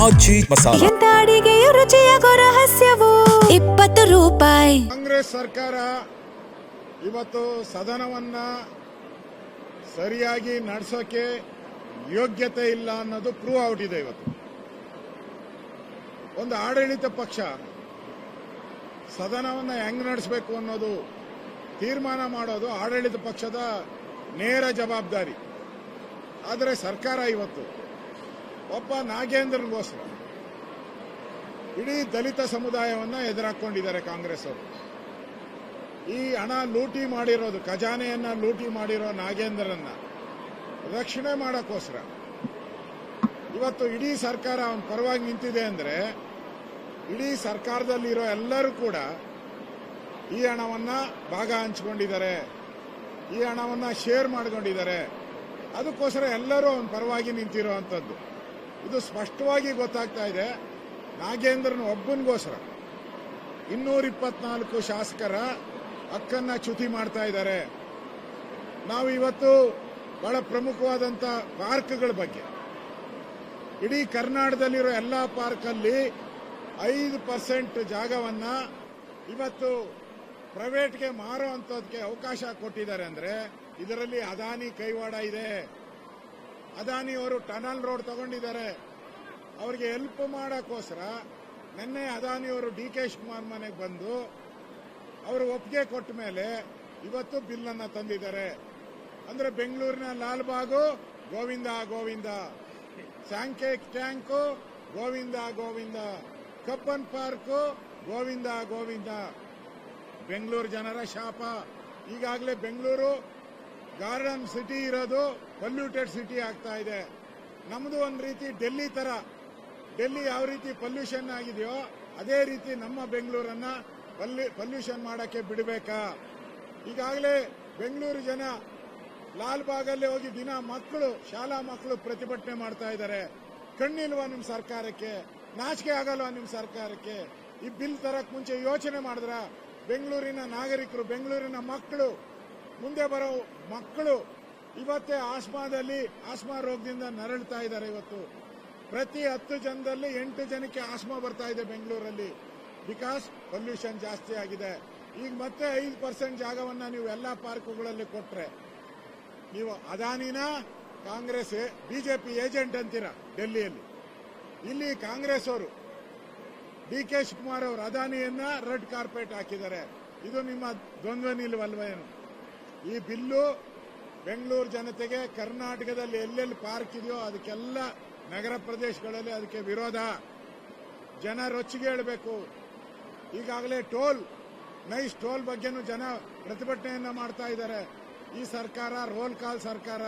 ಆಚಿ ಮಸಾಲ. ಎಂತ ಅಡಿಗೆಯ ರುಚಿಯಾಗೋ ರಹಸ್ಯವು 20 ರೂಪಾಯಿ. ಕಾಂಗ್ರೆಸ್ ಸರ್ಕಾರ ಇವತ್ತು ಸದನವನ್ನ ಸರಿಯಾಗಿ ನಡೆಸೋಕೆ ಯೋಗ್ಯತೆ ಇಲ್ಲ ಅನ್ನೋದು ಪ್ರೂವ್ ಔಟ್ ಇದೆ. ಇವತ್ತು ಒಂದು ಆಡಳಿತ ಪಕ್ಷ ಸದನವನ್ನ ಹೆಂಗ್ ನಡೆಸಬೇಕು ಅನ್ನೋದು ತೀರ್ಮಾನ ಮಾಡೋದು ಆಡಳಿತ ಪಕ್ಷದ ನೇರ ಜವಾಬ್ದಾರಿ. ಆದರೆ ಸರ್ಕಾರ ಇವತ್ತು ಒಬ್ಬ ನಾಗೇಂದ್ರನಿಗೋಸ್ಕರ ಇಡೀ ದಲಿತ ಸಮುದಾಯವನ್ನ ಎದುರಾಕೊಂಡಿದ್ದಾರೆ ಕಾಂಗ್ರೆಸ್ ಅವರು. ಈ ಹಣ ಲೂಟಿ ಮಾಡಿರೋದು, ಖಜಾನೆಯನ್ನ ಲೂಟಿ ಮಾಡಿರೋ ನಾಗೇಂದ್ರನ್ನ ರಕ್ಷಣೆ ಮಾಡೋಕ್ಕೋಸ್ಕರ ಇವತ್ತು ಇಡೀ ಸರ್ಕಾರ ಅವನ ಪರವಾಗಿ ನಿಂತಿದೆ ಅಂದ್ರೆ ಇಡೀ ಸರ್ಕಾರದಲ್ಲಿರೋ ಎಲ್ಲರೂ ಕೂಡ ಈ ಹಣವನ್ನ ಭಾಗ ಹಂಚಿಕೊಂಡಿದ್ದಾರೆ, ಈ ಹಣವನ್ನ ಶೇರ್ ಮಾಡ್ಕೊಂಡಿದ್ದಾರೆ. ಅದಕ್ಕೋಸ್ಕರ ಎಲ್ಲರೂ ಅವನ ಪರವಾಗಿ ನಿಂತಿರೋ ಅಂಥದ್ದು ಇದು ಸ್ಪಷ್ಟವಾಗಿ ಗೊತ್ತಾಗ್ತಾ ಇದೆ. ನಾಗೇಂದ್ರನ ಒಬ್ಬನಿಗೋಸ್ಕರ 224 ಶಾಸಕರ ಹಕ್ಕನ್ನ ಚ್ಯುತಿ ಮಾಡ್ತಾ ಇದ್ದಾರೆ. ನಾವು ಇವತ್ತು ಬಹಳ ಪ್ರಮುಖವಾದಂಥ ಪಾರ್ಕ್ಗಳ ಬಗ್ಗೆ, ಇಡೀ ಕರ್ನಾಟಕದಲ್ಲಿರೋ ಎಲ್ಲ ಪಾರ್ಕಲ್ಲಿ 5% ಜಾಗವನ್ನ ಇವತ್ತು ಪ್ರೈವೇಟ್ಗೆ ಮಾರೋ ಅಂಥದಕ್ಕೆ ಅವಕಾಶ ಕೊಟ್ಟಿದ್ದಾರೆ. ಅಂದ್ರೆ ಇದರಲ್ಲಿ ಅದಾನಿ ಕೈವಾಡ ಇದೆ. ಅದಾನಿ ಅವರು ಟನಲ್ ರೋಡ್ ತಗೊಂಡಿದ್ದಾರೆ. ಅವರಿಗೆ ಹೆಲ್ಪ್ ಮಾಡೋಕ್ಕೋಸ್ಕರ ನಿನ್ನೆ ಅದಾನಿ ಅವರು DK ಶಿವಕುಮಾರ್ ಮನೆಗೆ ಬಂದು ಅವರು ಒಪ್ಪಿಗೆ ಕೊಟ್ಟ ಮೇಲೆ ಇವತ್ತು ಬಿಲ್ ಅನ್ನ ತಂದಿದ್ದಾರೆ. ಅಂದ್ರೆ ಬೆಂಗಳೂರಿನ Lalbagh Govinda Govinda, Sankey tank Govinda Govinda, Cubbon park Govinda Govinda. Bengaluru ಜನರ ಶಾಪ. ಈಗಾಗಲೇ ಬೆಂಗಳೂರು ಗಾರ್ಡನ್ ಸಿಟಿ ಇರೋದು ಪೊಲ್ಯೂಟೆಡ್ ಸಿಟಿ ಆಗ್ತಾ ಇದೆ. ನಮ್ದು ಒಂದು ರೀತಿ ಡೆಲ್ಲಿ ತರ, ಡೆಲ್ಲಿ ಯಾವ ರೀತಿ ಪೊಲ್ಯೂಷನ್ ಆಗಿದೆಯೋ ಅದೇ ರೀತಿ ನಮ್ಮ ಬೆಂಗಳೂರನ್ನ ಪೊಲ್ಯೂಷನ್ ಮಾಡಕ್ಕೆ ಬಿಡಬೇಕಾ? ಈಗಾಗಲೇ ಬೆಂಗಳೂರು ಜನ ಲಾಲ್ಬಾಗಲ್ಲಿ ಹೋಗಿ ದಿನ ಮಕ್ಕಳು, ಶಾಲಾ ಮಕ್ಕಳು ಪ್ರತಿಭಟನೆ ಮಾಡ್ತಾ ಇದ್ದಾರೆ. ಕಣ್ಣಿಲ್ವಾ ನಿಮ್ ಸರ್ಕಾರಕ್ಕೆ? ನಾಚಿಕೆ ಆಗಲ್ವಾ ನಿಮ್ ಸರ್ಕಾರಕ್ಕೆ? ಈ ಬಿಲ್ ತರಕ್ ಮುಂಚೆ ಯೋಚನೆ ಮಾಡಿದ್ರ? ಬೆಂಗಳೂರಿನ ನಾಗರಿಕರು, ಬೆಂಗಳೂರಿನ ಮಕ್ಕಳು, ಮುಂದೆ ಬರೋ ಮಕ್ಕಳು ಇವತ್ತೇ ಆಸ್ಮಾ ರೋಗದಿಂದ ನರಳ್ತಾ ಇದ್ದಾರೆ. ಇವತ್ತು ಪ್ರತಿ 10 ಜನದಲ್ಲಿ 8 ಜನಕ್ಕೆ ಆಸ್ಮಾ ಬರ್ತಾ ಇದೆ ಬೆಂಗಳೂರಲ್ಲಿ, ಬಿಕಾಸ್ ಪೊಲ್ಯೂಷನ್ ಜಾಸ್ತಿ ಆಗಿದೆ. ಈಗ ಮತ್ತೆ 5% ಜಾಗವನ್ನ ನೀವು ಎಲ್ಲಾ ಪಾರ್ಕ್ಗಳಲ್ಲಿ ಕೊಟ್ರೆ ನೀವು ಅದಾನಿನ ಕಾಂಗ್ರೆಸ್ ಬಿಜೆಪಿ ಏಜೆಂಟ್ ಅಂತೀರಾ ಡೆಲ್ಲಿಯಲ್ಲಿ. ಇಲ್ಲಿ ಕಾಂಗ್ರೆಸ್ ಅವರು DK ಶಿವಕುಮಾರ್ ಅವರು ಅದಾನಿಯನ್ನ ರೆಡ್ ಕಾರ್ಪೆಟ್ ಹಾಕಿದ್ದಾರೆ. ಇದು ನಿಮ್ಮ ದ್ವಂದ್ವ ನಿಲುವಲ್ವೇನು? ಈ ಬಿಲ್ಲು ಬೆಂಗಳೂರು ಜನತೆಗೆ ಕರ್ನಾಟಕದಲ್ಲಿ ಎಲ್ಲೆಲ್ಲಿ ಪಾರ್ಕ್ ಇದೆಯೋ ಅದಕ್ಕೆಲ್ಲ ನಗರ ಪ್ರದೇಶಗಳಲ್ಲಿ ಅದಕ್ಕೆ ವಿರೋಧ. ಜನ ರೊಚ್ಚಿಗೆ ಹೇಳಬೇಕು. ಈಗಾಗಲೇ ನೈಸ್ ಟೋಲ್ ಬಗ್ಗೆನೂ ಜನ ಪ್ರತಿಭಟನೆಯನ್ನ ಮಾಡ್ತಾ ಇದ್ದಾರೆ. ಈ ಸರ್ಕಾರ ರೋಲ್ ಕಾಲ್ ಸರ್ಕಾರ.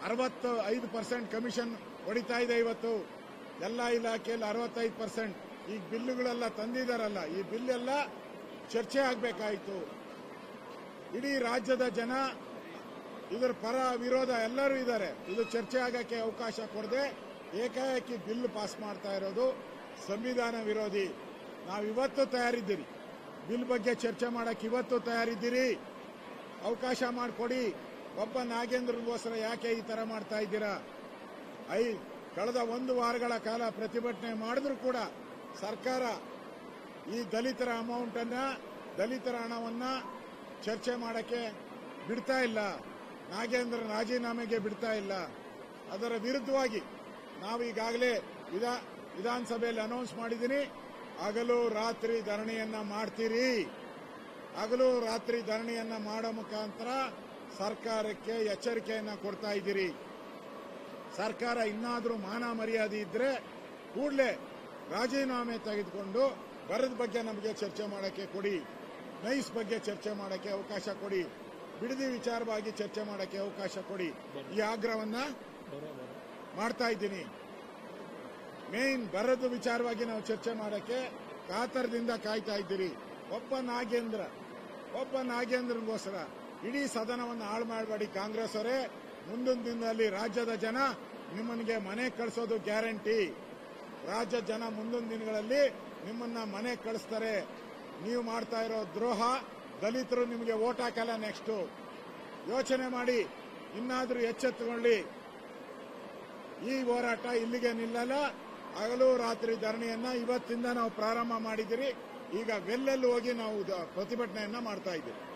65% ಕಮಿಷನ್ ಹೊಡಿತಾ ಇದೆ. ಇವತ್ತು ಎಲ್ಲ ಇಲಾಖೆಯಲ್ಲಿ 65%. ಈ ಬಿಲ್ಲುಗಳೆಲ್ಲ ತಂದಿದ್ದಾರಲ್ಲ, ಈ ಬಿಲ್ ಎಲ್ಲ ಚರ್ಚೆ ಆಗಬೇಕಾಯಿತು. ಇಡೀ ರಾಜ್ಯದ ಜನ ಇದರ ಪರ ವಿರೋಧ ಎಲ್ಲರೂ ಇದ್ದಾರೆ. ಇದು ಚರ್ಚೆ ಆಗಕ್ಕೆ ಅವಕಾಶ ಕೊಡದೆ ಏಕಾಏಕಿ ಬಿಲ್ ಪಾಸ್ ಮಾಡ್ತಾ ಇರೋದು ಸಂವಿಧಾನ ವಿರೋಧಿ. ನಾವು ಇವತ್ತು ತಯಾರಿದ್ದೀರಿ, ಬಿಲ್ ಬಗ್ಗೆ ಚರ್ಚೆ ಮಾಡಕ್ಕೆ ಇವತ್ತು ತಯಾರಿದ್ದೀರಿ. ಅವಕಾಶ ಮಾಡಿಕೊಡಿ. ಒಬ್ಬ ನಾಗೇಂದ್ರಗೋಸ್ಕರ ಯಾಕೆ ಈ ತರ ಮಾಡ್ತಾ ಇದ್ದೀರಾ? ಕಳೆದ 1 ವಾರಗಳ ಕಾಲ ಪ್ರತಿಭಟನೆ ಮಾಡಿದ್ರು ಕೂಡ ಸರ್ಕಾರ ಈ ದಲಿತರ ದಲಿತರ ಹಣವನ್ನ ಚರ್ಚೆ ಮಾಡಕ್ಕೆ ಬಿಡ್ತಾ ಇಲ್ಲ. ನಾಗೇಂದ್ರ ರಾಜೀನಾಮೆಗೆ ಬಿಡ್ತಾ ಇಲ್ಲ. ಅದರ ವಿರುದ್ಧವಾಗಿ ನಾವು ಈಗಾಗಲೇ ವಿಧಾನಸಭೆಯಲ್ಲಿ ಅನೌನ್ಸ್ ಮಾಡಿದ್ದೀನಿ, ಹಗಲು ರಾತ್ರಿ ಧರಣಿಯನ್ನ ಮಾಡ್ತೀರಿ. ಹಗಲು ರಾತ್ರಿ ಧರಣಿಯನ್ನ ಮಾಡೋ ಮುಖಾಂತರ ಸರ್ಕಾರಕ್ಕೆ ಎಚ್ಚರಿಕೆಯನ್ನ ಕೊಡ್ತಾ ಇದ್ದೀರಿ. ಸರ್ಕಾರ ಇನ್ನಾದರೂ ಮಾನ ಮರ್ಯಾದೆ ಇದ್ರೆ ಕೂಡಲೇ ರಾಜೀನಾಮೆ ತೆಗೆದುಕೊಂಡು ಬರದ ಬಗ್ಗೆ ನಮಗೆ ಚರ್ಚೆ ಮಾಡಕ್ಕೆ ಕೊಡಿ, ನೈಸ್ ಬಗ್ಗೆ ಚರ್ಚೆ ಮಾಡಕ್ಕೆ ಅವಕಾಶ ಕೊಡಿ, ಬಿಡದಿ ವಿಚಾರವಾಗಿ ಚರ್ಚೆ ಮಾಡಕ್ಕೆ ಅವಕಾಶ ಕೊಡಿ. ಈ ಆಗ್ರಹವನ್ನ ಮಾಡ್ತಾ ಇದ್ದೀನಿ. ಮೇನ್ ಬರದ ವಿಚಾರವಾಗಿ ನಾವು ಚರ್ಚೆ ಮಾಡಕ್ಕೆ ಕಾತರದಿಂದ ಕಾಯ್ತಾ ಇದ್ದೀರಿ. ಒಬ್ಬ ನಾಗೇಂದ್ರನಿಗೋಸ್ಕರ ಇಡೀ ಸದನವನ್ನು ಹಾಳು ಮಾಡಬೇಡಿ ಕಾಂಗ್ರೆಸ್ ಅವರೇ. ಮುಂದಿನ ದಿನದಲ್ಲಿ ರಾಜ್ಯದ ಜನ ನಿಮ್ಮನಿಗೆ ಮನೆ ಕಳಿಸೋದು ಗ್ಯಾರಂಟಿ. ರಾಜ್ಯದ ಜನ ಮುಂದಿನ ದಿನಗಳಲ್ಲಿ ನಿಮ್ಮನ್ನ ಮನೆ ಕಳಿಸ್ತಾರೆ. ನೀವು ಮಾಡ್ತಾ ಇರೋ ದ್ರೋಹ, ದಲಿತರು ನಿಮಗೆ ವೋಟ್ ಹಾಕಲ್ಲ. ನೆಕ್ಸ್ಟ್ ಯೋಚನೆ ಮಾಡಿ, ಇನ್ನಾದರೂ ಎಚ್ಚೆತ್ತುಕೊಳ್ಳಿ. ಈ ಹೋರಾಟ ಇಲ್ಲಿಗೆ ನಿಲ್ಲಲ್ಲ. ಹಗಲು ರಾತ್ರಿ ಧರಣಿಯನ್ನ ಇವತ್ತಿಂದ ನಾವು ಪ್ರಾರಂಭ ಮಾಡಿದಿರಿ. ಈಗ ವೆಲ್ಲಲ್ಲಿ ಹೋಗಿ ನಾವು ಪ್ರತಿಭಟನೆಯನ್ನ ಮಾಡ್ತಾ ಇದ್ದೀವಿ.